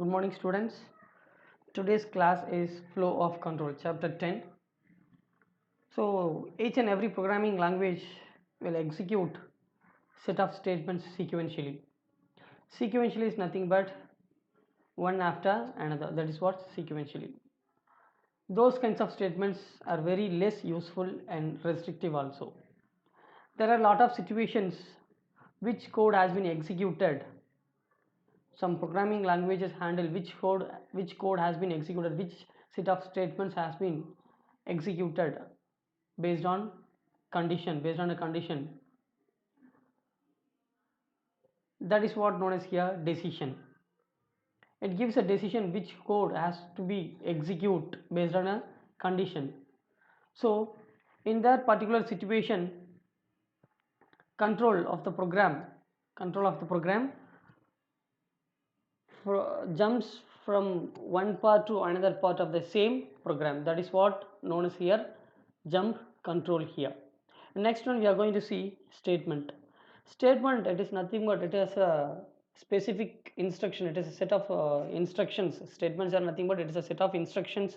Good morning, students. Today's class is Flow of Control, chapter 10. So, each and every programming language will execute set of statements sequentially. Sequentially is nothing but one after another. That is what sequentially. Those kinds of statements are very less useful and restrictive also. There are a lot of situations which code has been executed. Some programming languages handle which code has been executed, which set of statements has been executed based on a condition. That is what known as here decision. It gives a decision which code has to be execute based on a condition. So in that particular situation, control of the program jumps from one part to another part of the same program. That is what known as here jump control here. Next one we are going to see statement. Statement, it is nothing but it is a specific instruction. It is a set of instructions. Statements are nothing but it is a set of instructions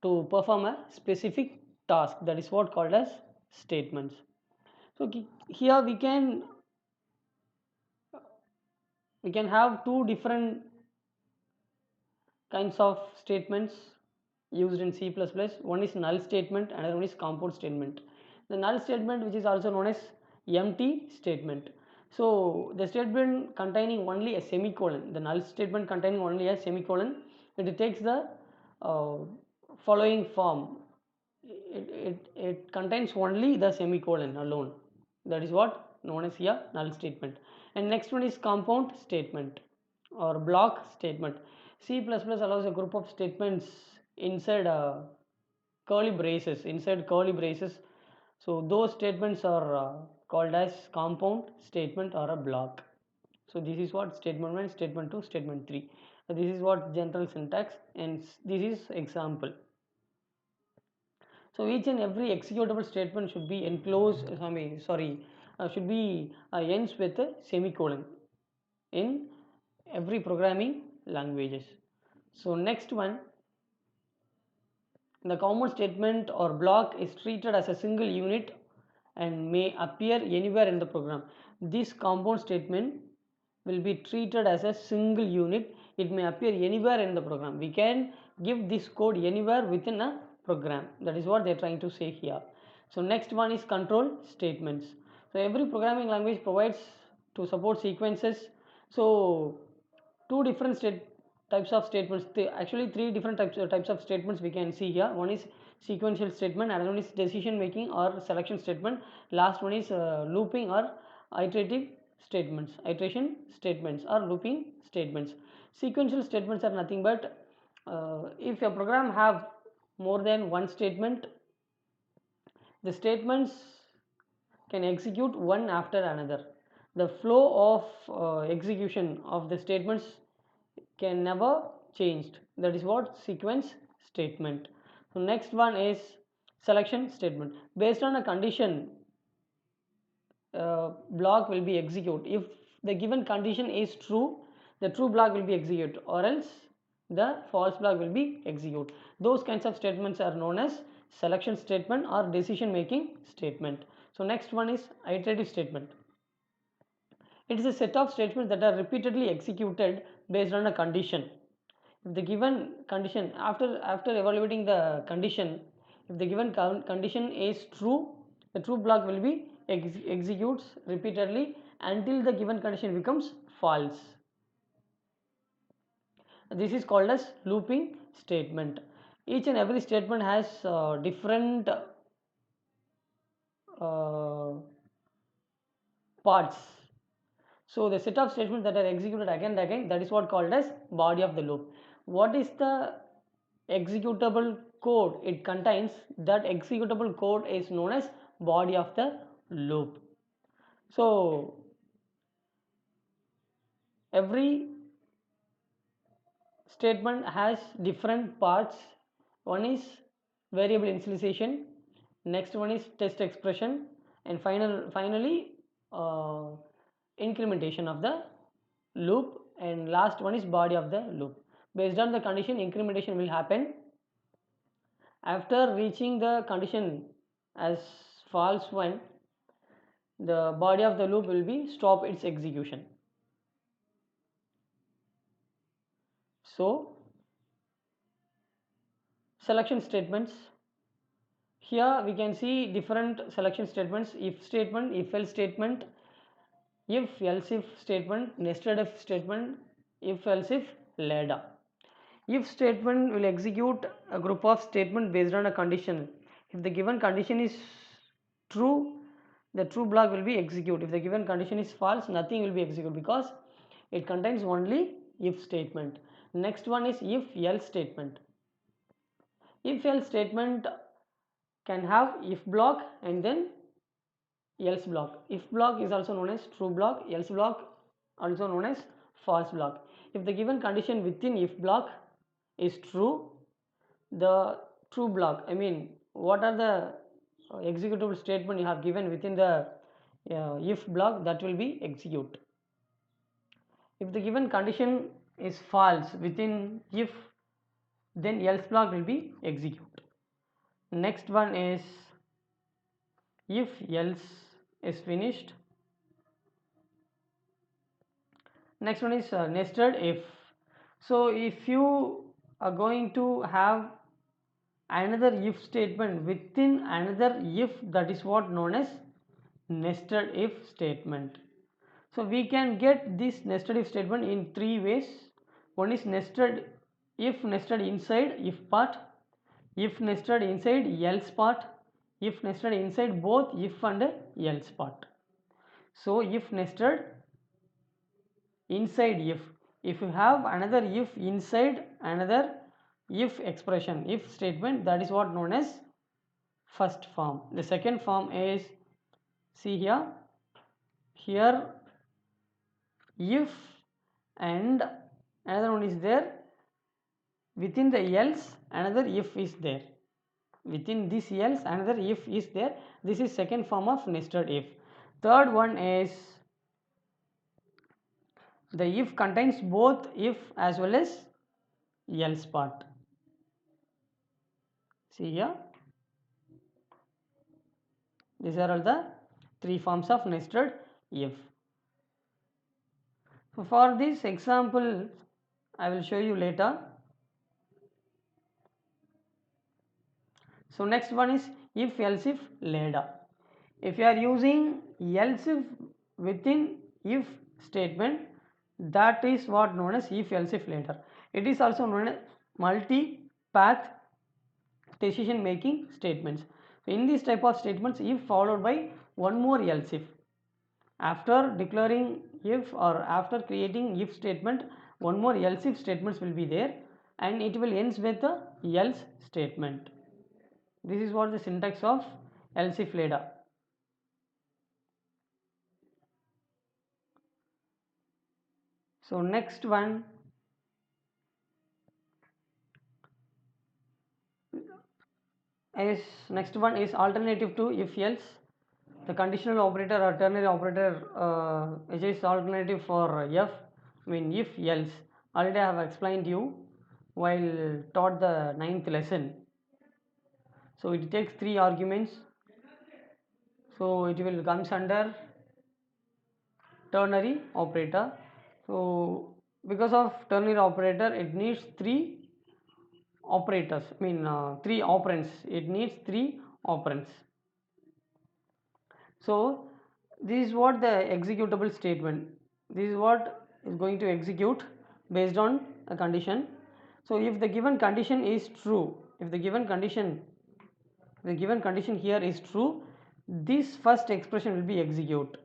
to perform a specific task. That is what called as statements. So here we can have two different kinds of statements used in C++. One is null statement, another one is compound statement. The null statement, which is also known as empty statement. So the statement containing only a semicolon, the null statement containing only a semicolon, it takes the following form. It contains only the semicolon alone. That is what known as here null statement. And next one is compound statement or block statement. C++ allows a group of statements inside curly braces. So those statements are called as compound statement or a block. So this is what statement 1, statement 2, statement 3. So this is what general syntax, and this is example. So each and every executable statement should be enclosed, should be ends with a semicolon in every programming languages. So next one, the compound statement or block is treated as a single unit and may appear anywhere in the program. This compound statement will be treated as a single unit. It may appear anywhere in the program. We can give this code anywhere within a program. That is what they are trying to say here. So next one is control statements. So every programming language provides to support sequences. So two different types of statements, actually three different types of statements we can see here. One is sequential statement, another one is decision making or selection statement, last one is looping or iteration statements or looping statements. Sequential statements are nothing but if a program have more than one statement, the statements can execute one after another. The flow of execution of the statements can never changed. That is what sequence statement. So next one is selection statement. Based on a condition, block will be executed. If the given condition is true, the true block will be executed, or else the false block will be executed. Those kinds of statements are known as selection statement or decision making statement. So next one is iterative statement. It is a set of statements that are repeatedly executed based on a condition. If the given condition, after evaluating the condition, if the given condition is true, the true block will be executes repeatedly until the given condition becomes false. This is called as looping statement. Each and every statement has different parts. So the set of statements that are executed again and again, that is what called as body of the loop. What is the executable code it contains? That executable code is known as body of the loop. So every statement has different parts. One is variable initialization, next one is test expression, and finally incrementation of the loop and last one is body of the loop. Based on the condition, incrementation will happen. After reaching the condition as false one, the body of the loop will be stop its execution. So selection statements, here we can see different selection statements: if statement, if else statement, if else if statement, nested if statement, if else if ladder. If statement will execute a group of statement based on a condition. If the given condition is true, the true block will be executed. If the given condition is false, nothing will be executed because it contains only if statement. Next one is if else statement. If else statement can have if block and then else block. If block is also known as true block, else block also known as false block. If the given condition within if block is true, the true block, I mean what are the executable statement you have given within the if block, that will be execute. If the given condition is false within if, then else block will be execute. Next one is if else is finished. Next one is nested if. So if you are going to have another if statement within another if, that is what known as nested if statement. So we can get this nested if statement in three ways. One is nested if nested inside if part, if nested inside else part, if nested inside both if and else part. So if nested inside if you have another if inside another if expression, if statement, that is what known as first form. The second form is, see here if and another one is there, within the else another if is there, within this else another if is there. This is second form of nested if. Third one is the if contains both if as well as else part. See here, these are all the three forms of nested if. So for this example I will show you later. So next one is if else if ladder. If you are using else if within if statement, that is what known as if else if ladder. It is also known as multi path decision making statements. So in this type of statements, if followed by one more else if. After declaring if or after creating if statement, one more else if statements will be there and it will ends with the else statement. This is what the syntax of else if ladder. So next one is alternative to if else. The conditional operator or ternary operator which is alternative for if, I mean if else. Already I have explained you while taught the 9th lesson. So it takes 3 arguments. So it will comes under ternary operator. So because of ternary operator, it needs 3 operators, I mean 3 operands. It needs 3 operands. So this is what the executable statement, this is what is going to execute based on a condition. So if the given condition is true, if the given condition here is true, this first expression will be execute.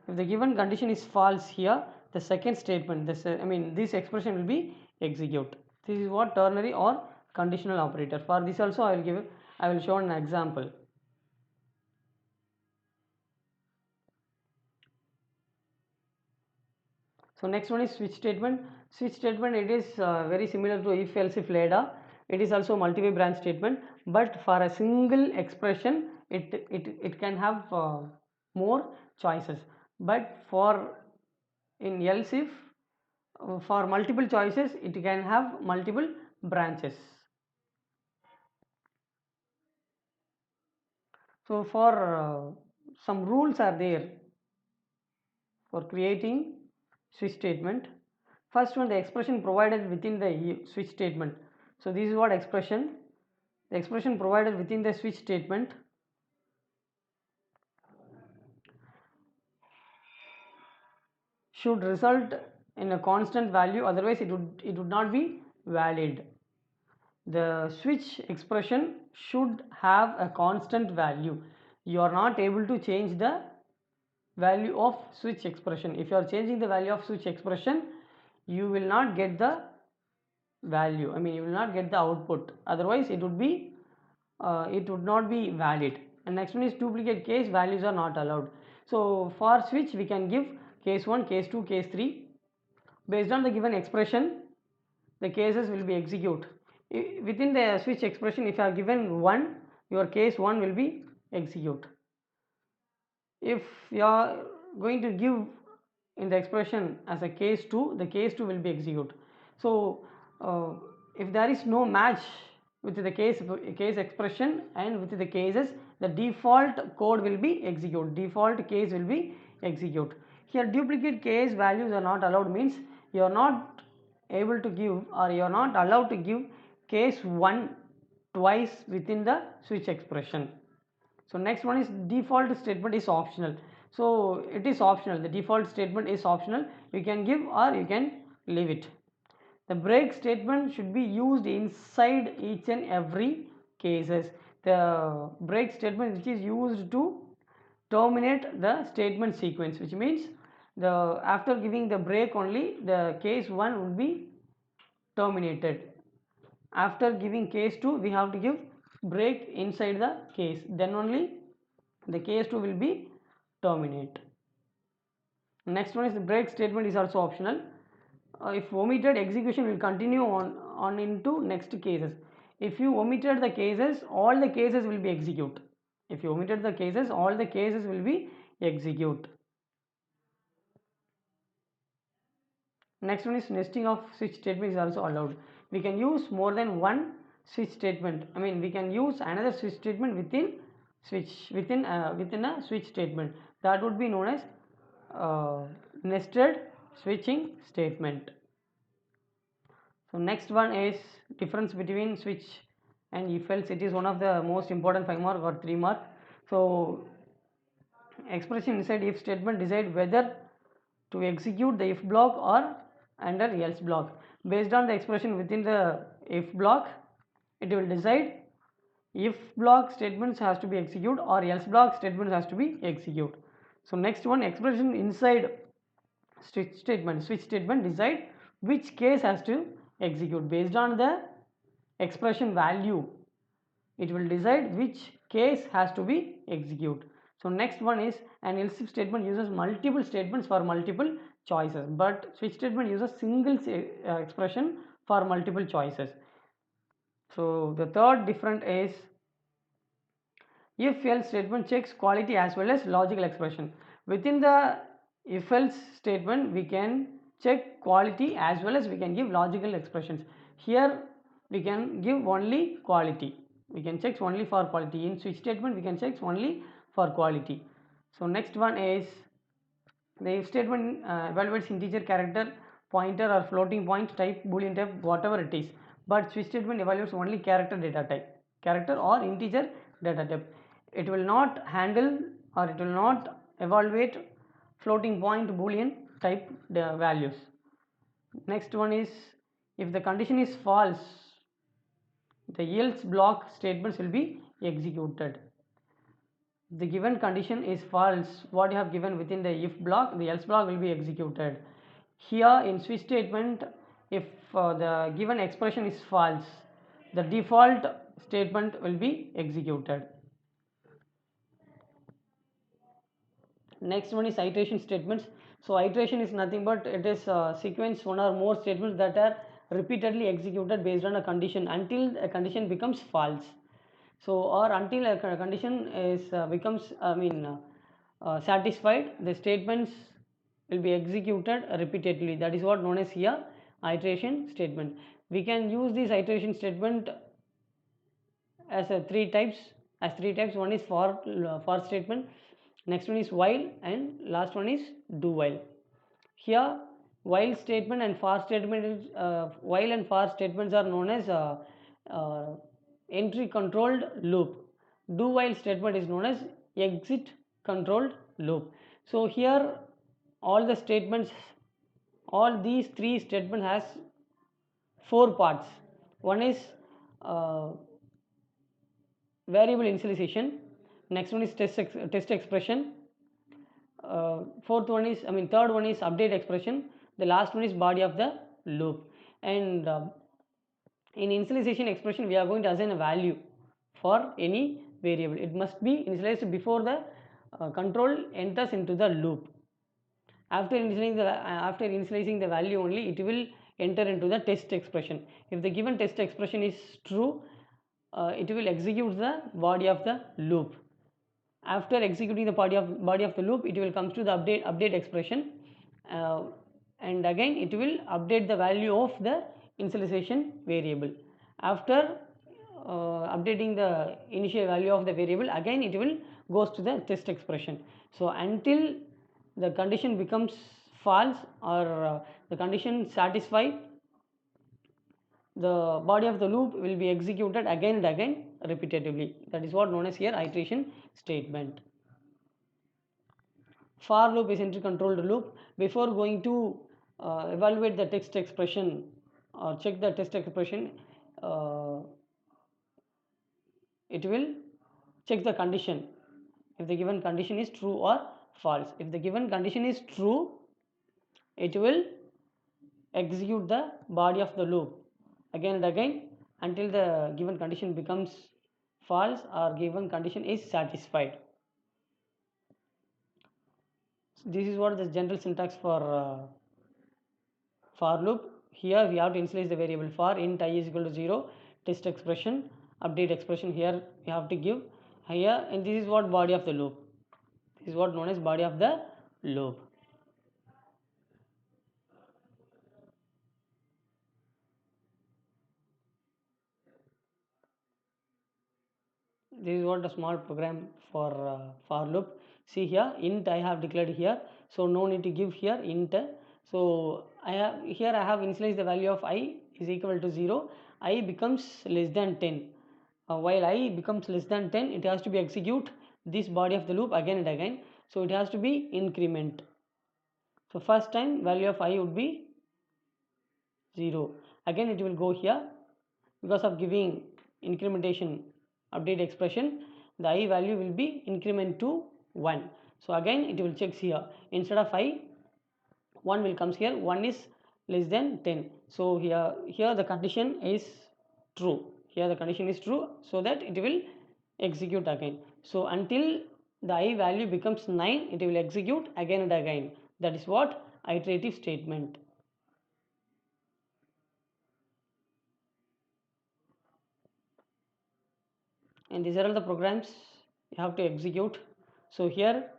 If the given condition is false here, the second statement, this expression will be execute. This is what ternary or conditional operator. For this also I will show an example. So next one is switch statement. Switch statement, it is very similar to if else if ladder. It is also multi-way branch statement, but for a single expression it can have more choices. But for in else if for multiple choices it can have multiple branches. So for some rules are there for creating switch statement. First one, the expression provided within the switch statement. So this is what expression. The expression provided within the switch statement should result in a constant value, otherwise it would not be valid. The switch expression should have a constant value. You are not able to change the value of switch expression. If you are changing the value of switch expression, you will not get the value, I mean you will not get the output, otherwise it would not be valid. And next one is duplicate case values are not allowed. So for switch we can give case 1, case 2, case 3. Based on the given expression, the cases will be executed. Within the switch expression, if you are given 1, your case 1 will be executed. If you are going to give in the expression as a case 2, the case 2 will be executed. So if there is no match with the case expression and with the cases, the default code will be executed, default case will be executed. Here duplicate case values are not allowed, means you are not able to give, or you are not allowed to give case 1 twice within the switch expression. So next one is default statement is optional. So it is optional, the default statement is optional, you can give or you can leave it. The break statement should be used inside each and every cases. The break statement which is used to terminate the statement sequence, which means the after giving the break only the case 1 will be terminated. After giving case 2 we have to give break inside the case, then only the case 2 will be terminate. Next one is the break statement is also optional. If omitted, execution will continue on into next cases. If you omitted the cases, all the cases will be execute. If you omitted the cases, all the cases will be execute. Next one is nesting of switch statement is also allowed. We can use more than one switch statement. I mean we can use another switch statement within a switch statement. That would be known as nested switching statement. So next one is difference between switch and if else. It is one of the most important 5 mark or 3 mark. So expression inside if statement decide whether to execute the if block or under else block. Based on the expression within the if block, it will decide if block statements has to be executed or else block statements has to be executed. So next one, expression inside switch statement decide which case has to execute. Based on the expression value, it will decide which case has to be executed. So next one is an else if statement uses multiple statements for multiple choices, but switch statement uses single expression for multiple choices. So the third different is if else statement checks quality as well as logical expression. Within the if else statement we can check quality as well as we can give logical expressions. Here we can give only quality, we can check only for quality. In switch statement we can check only for quality. So next one is the if statement evaluates integer, character, pointer or floating point type, boolean type, whatever it is, but switch statement evaluates only character data type, character or integer data type. It will not handle or it will not evaluate floating point, boolean type values. Next one is if the condition is false, the else block statements will be executed. The given condition is false, what you have given within the if block, the else block will be executed. Here in switch statement, if the given expression is false, the default statement will be executed. Next one is iteration statements. So iteration is nothing but it is sequence one or more statements that are repeatedly executed based on a condition until a condition becomes false. So or until a condition is becomes satisfied, the statements will be executed repeatedly. That is what known as here iteration statement. We can use this iteration statement as three types. One is for statement, next one is while, and last one is do while. Here while statement and for statement is, while and for statements are known as uh, entry controlled loop. Do while statement is known as exit controlled loop. So here all the statements, all these three statements has four parts. One is uh, variable initialization, next one is test expression, third one is update expression, the last one is body of the loop. And in initialization expression we are going to assign a value for any variable. It must be initialized before the control enters into the loop. After initializing the value only it will enter into the test expression. If the given test expression is true, it will execute the body of the loop. After executing the body of the loop, it will come to the update expression, and again it will update the value of the initialization variable. After updating the initial value of the variable, again it will goes to the test expression. So until the condition becomes false or the condition satisfied, the body of the loop will be executed again and again repetitively. That is what known as here iteration statement. For loop is entry controlled loop. Before going to evaluate the text expression or check the text expression, it will check the condition, if the given condition is true or false. If the given condition is true, it will execute the body of the loop again and again until the given condition becomes false or given condition is satisfied. This is what the general syntax for loop. Here we have to initialize the variable for int I is equal to 0, test expression, update expression. Here we have to give here, and this is what body of the loop. This is what known as body of the loop. This is what a small program for loop. See here, int I have declared here, so no need to give here int. So I have initialized the value of I is equal to 0. I becomes less than 10. While I becomes less than 10, it has to be execute this body of the loop again and again. So it has to be increment. So first time value of I would be 0. Again it will go here, because of giving incrementation update expression, the I value will be increment to 1. So again it will check here, instead of I 1 will comes here, 1 is less than 10. So here the condition is true. Here the condition is true, so that it will execute again. So until the I value becomes 9, it will execute again and again. That is what iterative statement. And these are all the programs you have to execute. So here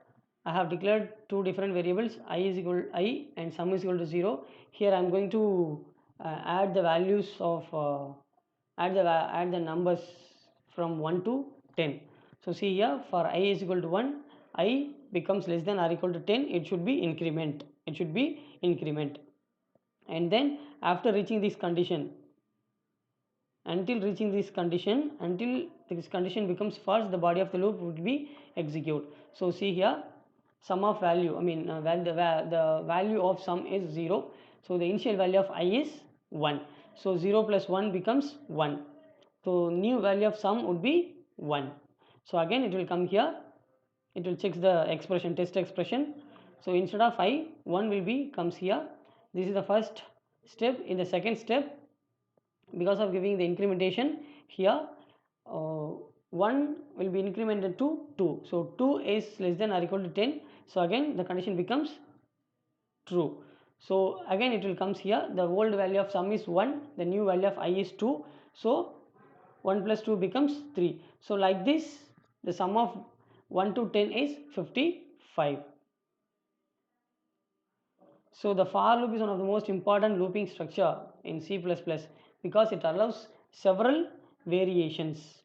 I have declared two different variables, I is equal to I and sum is equal to 0. Here I am going to add the values of add the numbers from 1 to 10. So see here, for I is equal to 1, I becomes less than or equal to 10, it should be increment. And then after reaching this condition, until this condition becomes false, the body of the loop would be execute. So see here, sum of value, the value of sum is 0. So the initial value of I is 1. So 0 plus 1 becomes 1. So new value of sum would be 1. So again it will come here, it will check the expression, test expression. So instead of I, 1 will be comes here. This is the first step. In the second step, because of giving the incrementation here, 1 will be incremented to 2. So 2 is less than or equal to 10. So again the condition becomes true. So again it will comes here, the old value of sum is 1, the new value of I is 2. So 1 plus 2 becomes 3. So like this, the sum of 1 to 10 is 55. So the for loop is one of the most important looping structure in C++ because it allows several variations.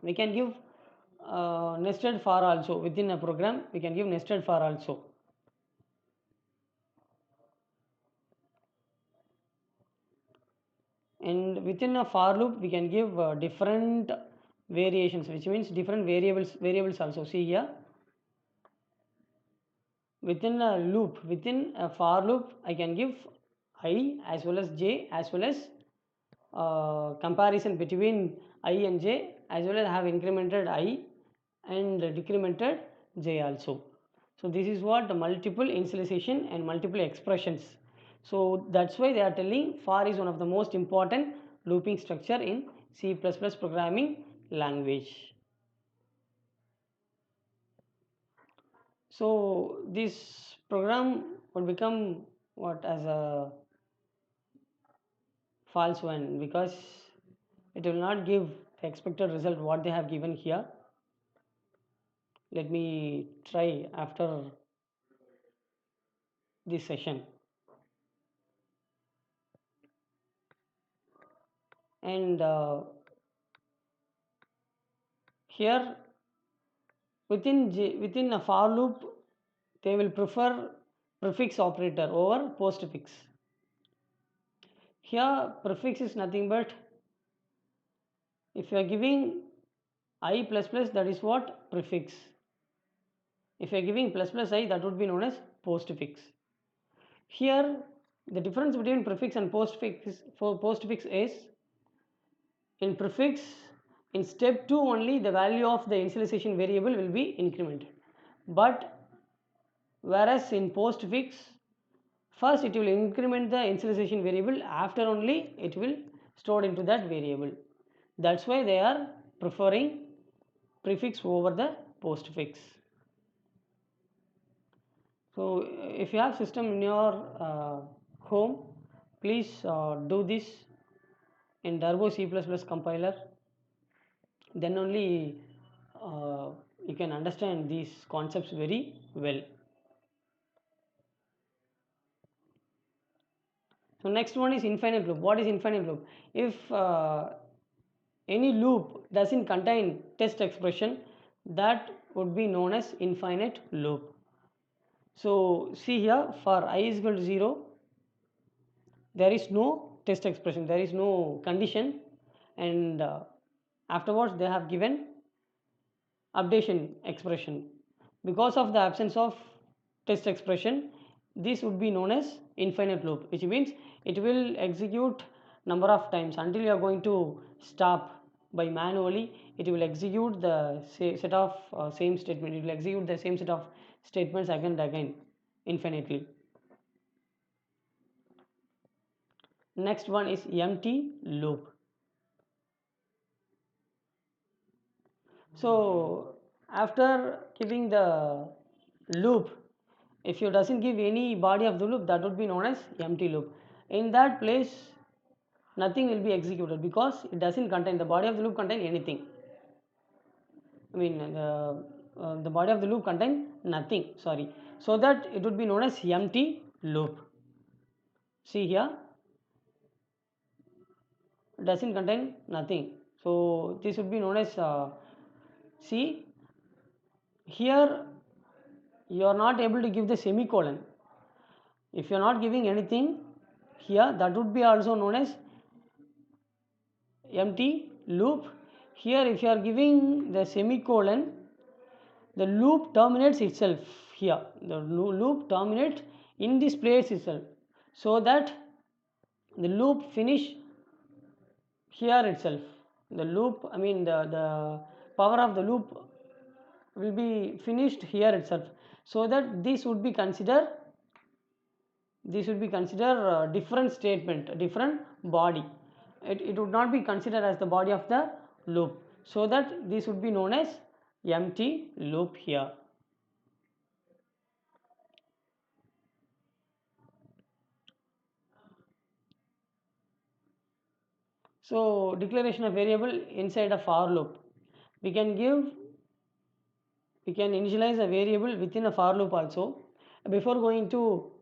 We can give nested for also within a program. We can give nested for also. And within a for loop we can give different variations, which means different variables also. See here, within a loop, within a for loop, I can give I as well as j as well as comparison between I and j, as well as have incremented I and decremented j also. So this is what the multiple initialization and multiple expressions. So that's why they are telling for is one of the most important looping structure in C++ programming language. So this program would become what as a false one because it will not give the expected result what they have given here. Let me try after this session. And here within a for loop they will prefer prefix operator over postfix. Here prefix is nothing but if you are giving I plus plus, that is what prefix. If you are giving plus plus I, that would be known as postfix. Here the difference between prefix and postfix is in prefix, in step 2 only the value of the initialization variable will be incremented, but whereas in postfix first it will increment the initialization variable, after only it will stored into that variable. That's why they are preferring prefix over the postfix. So if you have system in your home, please do this in Turbo C++ compiler, then only you can understand these concepts very well. So next one is infinite loop. What is infinite loop? If any loop doesn't contain test expression, that would be known as infinite loop. So see here, for I is equal to 0, there is no test expression, there is no condition, and afterwards they have given updation expression. Because of the absence of test expression, this would be known as infinite loop, which means it will execute number of times until you are going to stop by manually. It will execute the set of same statement, it will execute the same set of statements again and again infinitely. Next one is empty loop. So after giving the loop, if you doesn't give any body of the loop, that would be known as empty loop. In that place nothing will be executed because it doesn't contain, the body of the loop contain anything. I mean the body of the loop contain nothing, sorry. So that it would be known as empty loop. See here, it doesn't contain nothing. So this would be known as see here you are not able to give the semicolon. If you are not giving anything here, that would be also known as empty loop. Here if you are giving the semicolon, the loop terminates itself here. The loop terminates in this place itself, so that the loop finish here itself. The loop, I mean the power of the loop will be finished here itself, so that this would be considered different statement, different body. It would not be considered as the body of the loop, so that this would be known as empty loop here. So declaration of variable inside a for loop, we can initialize a variable within a for loop also. Before going to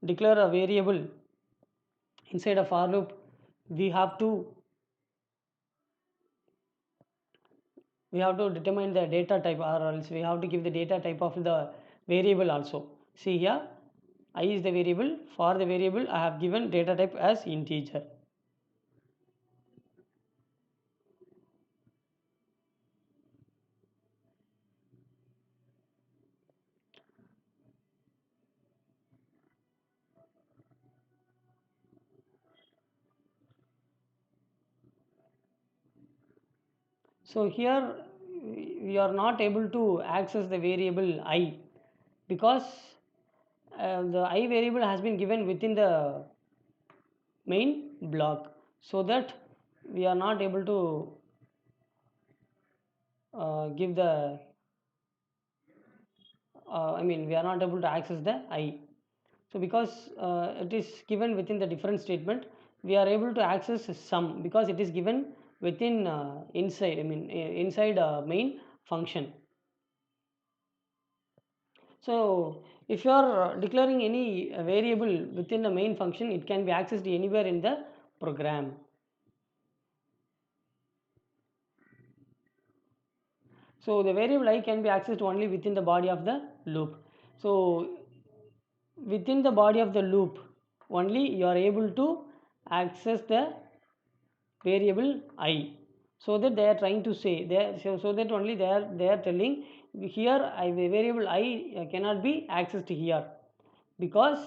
declare a variable inside a for loop, we have to determine the data type, or else we have to give the data type of the variable also. See here, I is the variable. For the variable I have given data type as integer. So here we are not able to access the variable I, because the I variable has been given within the main block, so that we are not able to give the we are not able to access the I. So because it is given within the different statement, we are able to access sum because it is given within inside, inside main function. So if you are declaring any variable within the main function, it can be accessed anywhere in the program. So the variable I can be accessed only within the body of the loop. So within the body of the loop only you are able to access the variable I. So that they are trying to say, so that only they are telling here variable I cannot be accessed here, because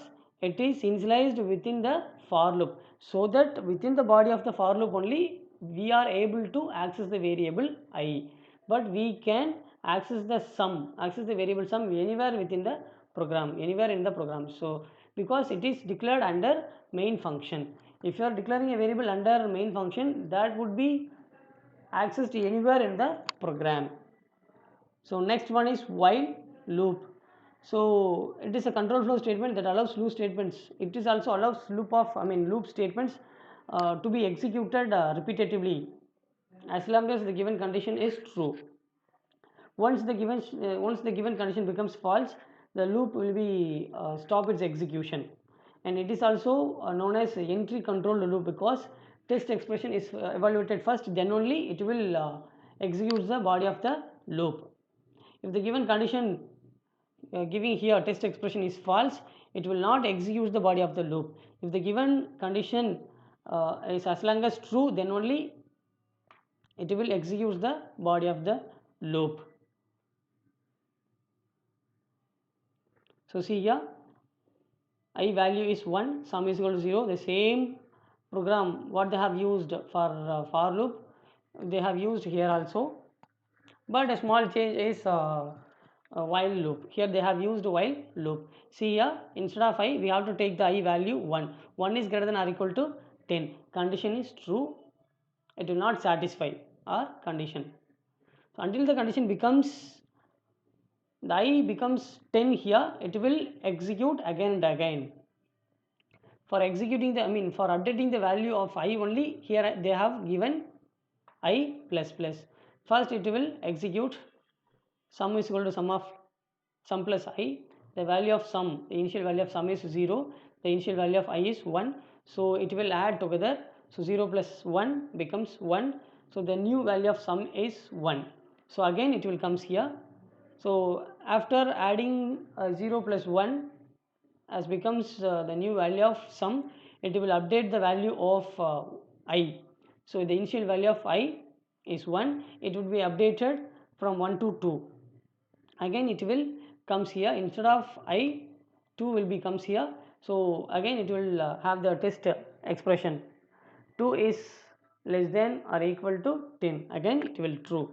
it is initialized within the for loop. So that within the body of the for loop only we are able to access the variable I, but we can access the variable sum anywhere within the program, anywhere in the program. So because it is declared under main function, if you are declaring a variable under main function, that would be accessed anywhere in the program. So next one is while loop. So it is a control flow statement that allows loop statements. It is also allows loop statements to be executed repetitively as long as the given condition is true. Once the given condition becomes false, the loop will be stop its execution, and it is also known as entry control loop, because test expression is evaluated first, then only it will execute the body of the loop. If the given condition giving here test expression is false, it will not execute the body of the loop. If the given condition is as long as true, then only it will execute the body of the loop. So see here, I value is 1, sum is equal to 0. The same program what they have used for loop, they have used here also, but a small change is while loop. Here they have used while loop. See here, instead of I we have to take the I value 1. 1 is greater than or equal to 10. Condition is true, it will not satisfy our condition. So until the condition becomes, the I becomes 10 here, it will execute again and again. For executing the for updating the value of I only, here they have given I plus plus. First it will execute sum is equal to sum plus I. The value of sum, the initial value of sum is 0, the initial value of I is 1, so it will add together. So 0 plus 1 becomes 1, so the new value of sum is 1. So again it will comes here. So after adding 0 plus 1 as becomes the new value of sum, it will update the value of I. So the initial value of I is 1, it would be updated from 1 to 2. Again it will comes here, instead of I 2 will be comes here. So again it will have the test expression 2 is less than or equal to 10. Again it will true.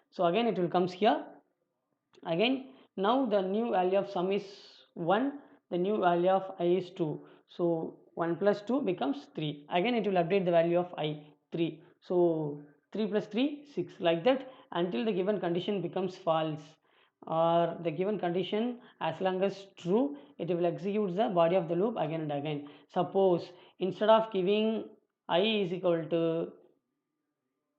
So again it will comes here. Again now the new value of sum is 1, the new value of I is 2. So 1 plus 2 becomes 3. Again it will update the value of I 3. So 3 plus 3 6, like that until the given condition becomes false, or the given condition as long as true, it will execute the body of the loop again and again. Suppose instead of giving I is equal to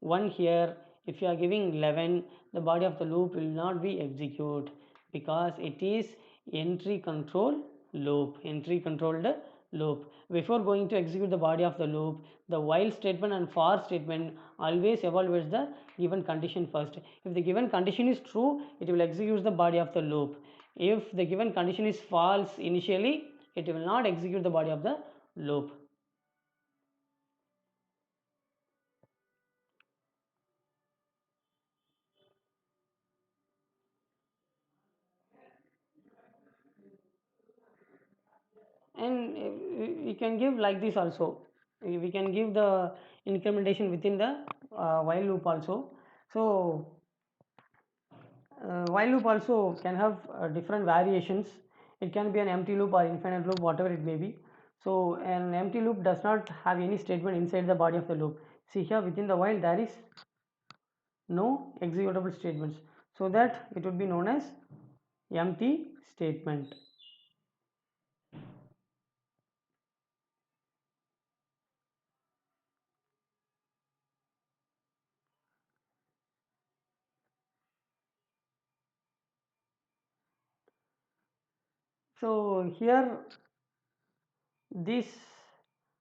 1 here, if you are giving 11, the body of the loop will not be executed, because it is entry control loop, entry controlled loop. Before going to execute the body of the loop, the while statement and for statement always evaluates the given condition first. If the given condition is true, it will execute the body of the loop. If the given condition is false initially, it will not execute the body of the loop. And we can give like this also. We can give the incrementation within the while loop also. So while loop also can have different variations. It can be an empty loop or infinite loop, whatever it may be. So an empty loop does not have any statement inside the body of the loop. See here, within the while there is no executable statements, so that it would be known as empty statement. So here this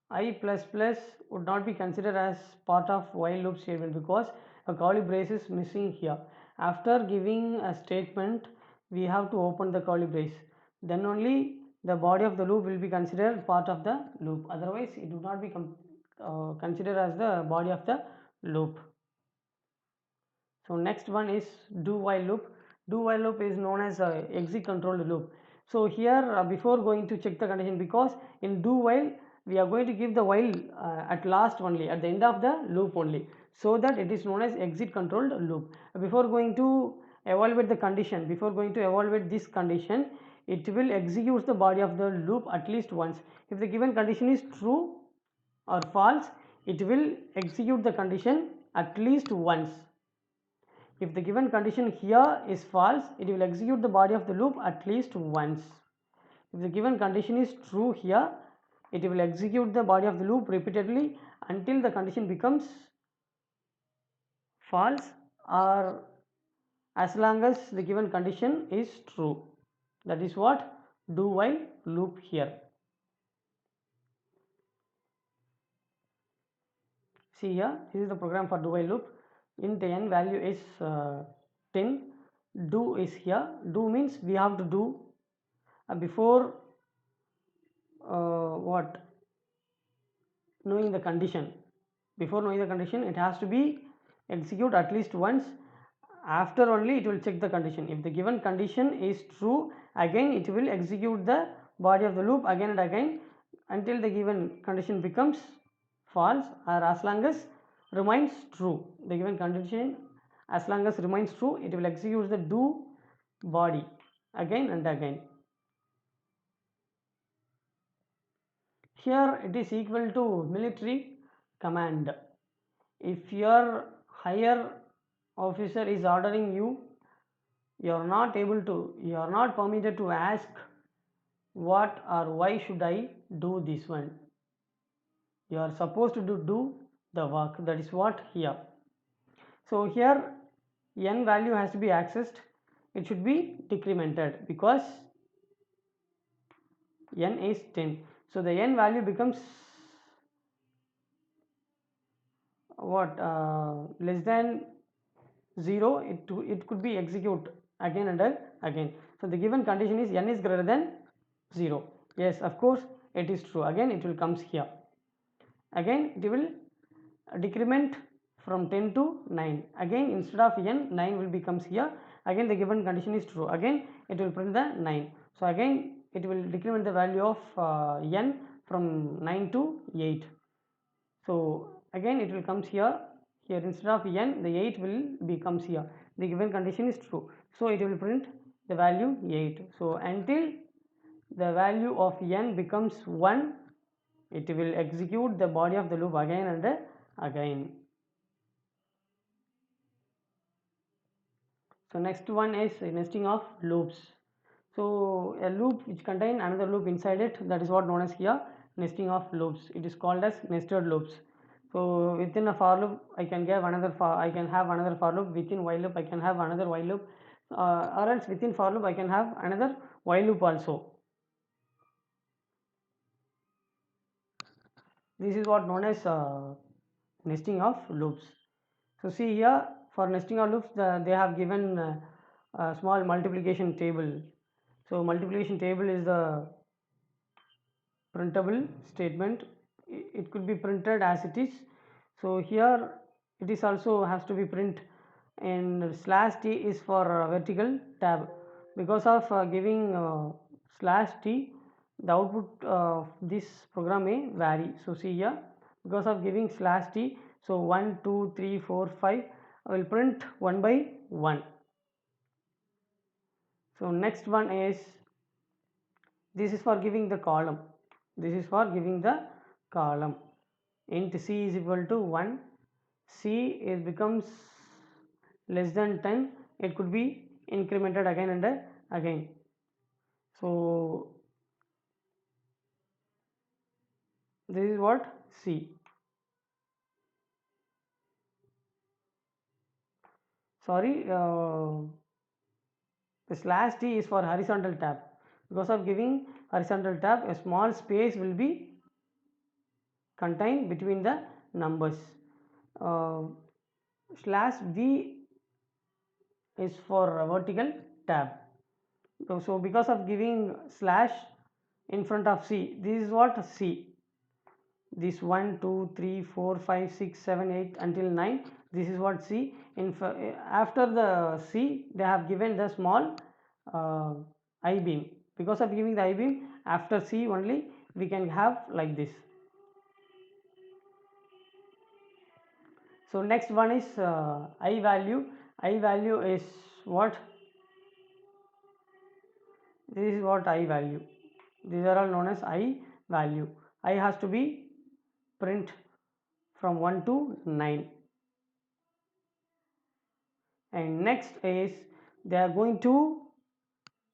I plus plus would not be considered as part of while loop statement because a curly brace is missing here. After giving a statement, we have to open the curly brace. Then only the body of the loop will be considered part of the loop. Otherwise, it would not be considered as the body of the loop. So next one is do while loop. Do while loop is known as exit controlled loop. So here before going to check the condition, because in do while we are going to give the while at last only, at the end of the loop only, so that it is known as exit controlled loop. Before going to evaluate the condition, before going to evaluate this condition, it will execute the body of the loop at least once. If the given condition is true or false, it will execute the condition at least once. If the given condition here is false, it will execute the body of the loop at least once. If the given condition is true here, it will execute the body of the loop repeatedly until the condition becomes false, or as long as the given condition is true. That is what do while loop here. See here, this is the program for do while loop. Int n value is 10. Do is here. Do means we have to do before what, knowing the condition. Before knowing the condition, it has to be execute at least once. After only it will check the condition. If the given condition is true, again it will execute the body of the loop again and again until the given condition becomes false, or as long as remains true. The given condition as long as remains true, it will execute the do body again and again. Here it is equal to military command. If your higher officer is ordering you, you are not permitted to ask what or why should I do this one. You are supposed to do the work. That is what here. So here n value has to be accessed. It should be decremented because n is 10. So the n value becomes what, less than 0. It could be execute again and again. So the given condition is n is greater than 0. Yes, of course it is true. Again it will comes here. Again it will decrement from 10 to 9. Again instead of n, 9 will becomes here. Again the given condition is true. Again it will print the 9. So again it will decrement the value of n from 9 to 8. So again it will comes here. Here instead of n, the 8 will becomes here. The given condition is true. So it will print the value 8. So until the value of n becomes 1, it will execute the body of the loop again and again. So next one is nesting of loops. So a loop which contain another loop inside it, that is what known as here nesting of loops. It is called as nested loops. So within a for loop I can have another for loop. Within while loop I can have another while loop, or else within for loop I can have another while loop also. This is what known as nesting of loops. So see here, for nesting of loops, they have given a small multiplication table. So multiplication table is the printable statement. It could be printed as it is. So here it is also has to be print, and slash t is for vertical tab. Because of giving slash t, the output of this program may vary. So see here, because of giving slash t, so 1 2 3 4 5 I will print 1 by 1. So next one is, this is for giving the column. This is for giving the column. Int c is equal to 1. C is becomes less than 10. It could be incremented again and again. So this is what C. Sorry, the slash t is for horizontal tab. Because of giving horizontal tab, a small space will be contained between the numbers. Slash v is for vertical tab. So because of giving slash in front of C, this is what C. This 1 2 3 4 5 6 7 8 until 9, this is what C. After the C, they have given the small I beam. Because of giving the I beam, after C only we can have like this. So next one is I value. I value is what? This is what I value. These are all known as I value. I has to be print from 1 to 9. And next is, they are going to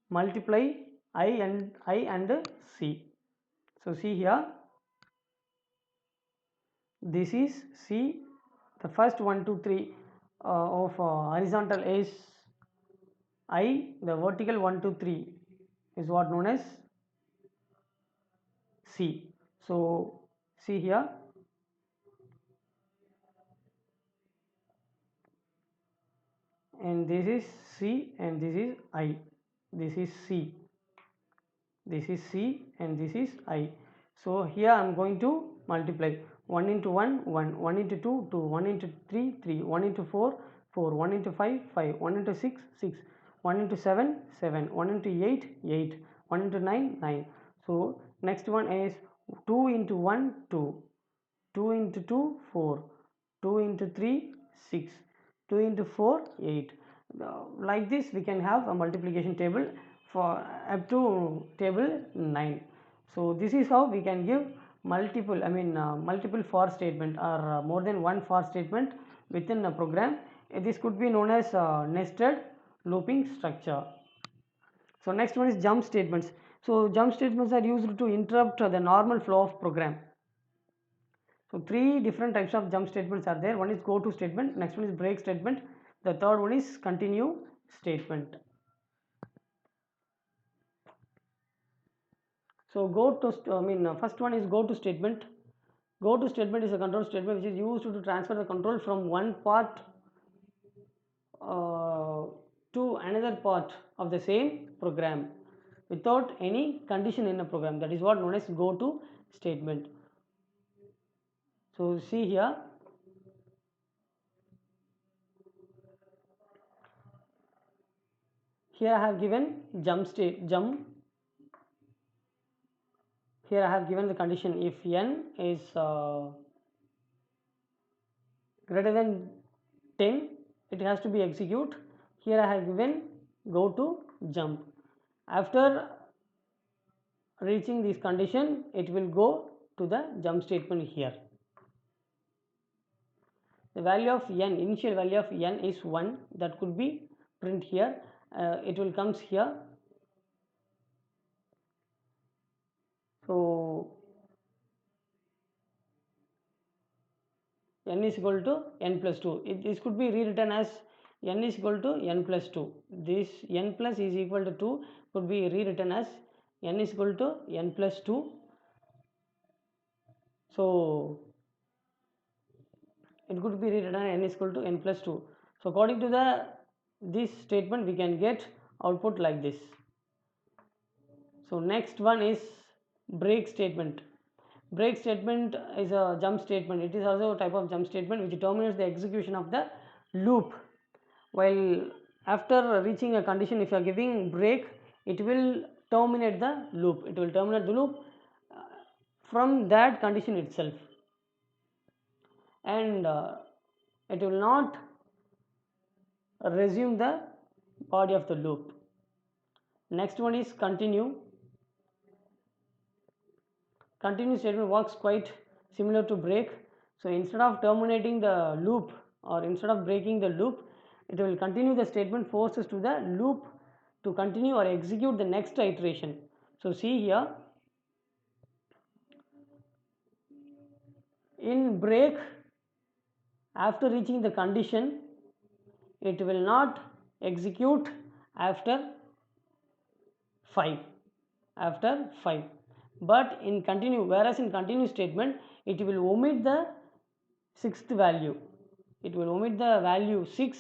multiply I and C. So see here, this is C. The first 1 2 3 of horizontal is I. The vertical 1 2 3 is what known as C. So see here, and this is C and this is I. This is C. This is C and this is I. So here I am going to multiply 1 into 1 1, 1 into 2 2, 1 into 3 3, 1 into 4 4, 1 into 5 5, 1 into 6 6, 1 into 7 7, 1 into 8 8, 1 into 9 9. So next one is 2 into 1 2, 2 into 2 4, 2 into 3 6, 2 into 4 8. Like this we can have a multiplication table for up to table 9. So this is how we can give multiple multiple for statement, or more than one for statement within a program. This could be known as nested looping structure. So next one is jump statements. So jump statements are used to interrupt the normal flow of program. So three different types of jump statements are there. One is go to statement, next one is break statement, the third one is continue statement. So first one is go to statement. Go to statement is a control statement which is used to transfer the control from one part to another part of the same program without any condition in a program. That is what known as go to statement. So see here, here I have given jump. Here I have given the condition if n is greater than 10, it has to be execute. Here I have given go to jump. After reaching this condition, it will go to the jump statement here. The value of n, initial value of n is 1, that could be print here. It will comes here. So n is equal to n plus 2. This could be rewritten as n is equal to n plus 2. This n plus is equal to 2 could be rewritten as n is equal to n plus 2. So it could be rewritten as n is equal to n plus 2. So according to this statement we can get output like this. So next one is break statement. Break statement is a jump statement. It is also a type of jump statement which terminates the execution of the loop. While after reaching a condition, if you are giving break, it will terminate the loop. It will terminate the loop from that condition itself, and it will not resume the body of the loop. Next one is continue. Continue statement works quite similar to break. So instead of terminating the loop or instead of breaking the loop, it will continue the statement, forces to the loop to continue or execute the next iteration. So see here, in break, after reaching the condition, it will not execute after 5, but in continue, whereas in continue statement it will omit the sixth value, it will omit the value 6,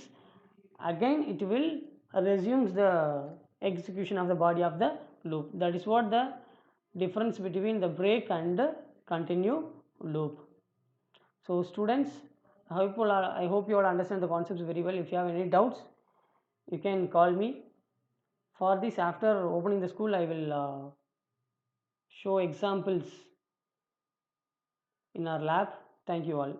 again it will resumes the execution of the body of the loop. That is what the difference between the break and the continue loop. So students, I hope you all understand the concepts very well. If you have any doubts, you can call me. For this, after opening the school, I will show examples in our lab. Thank you all.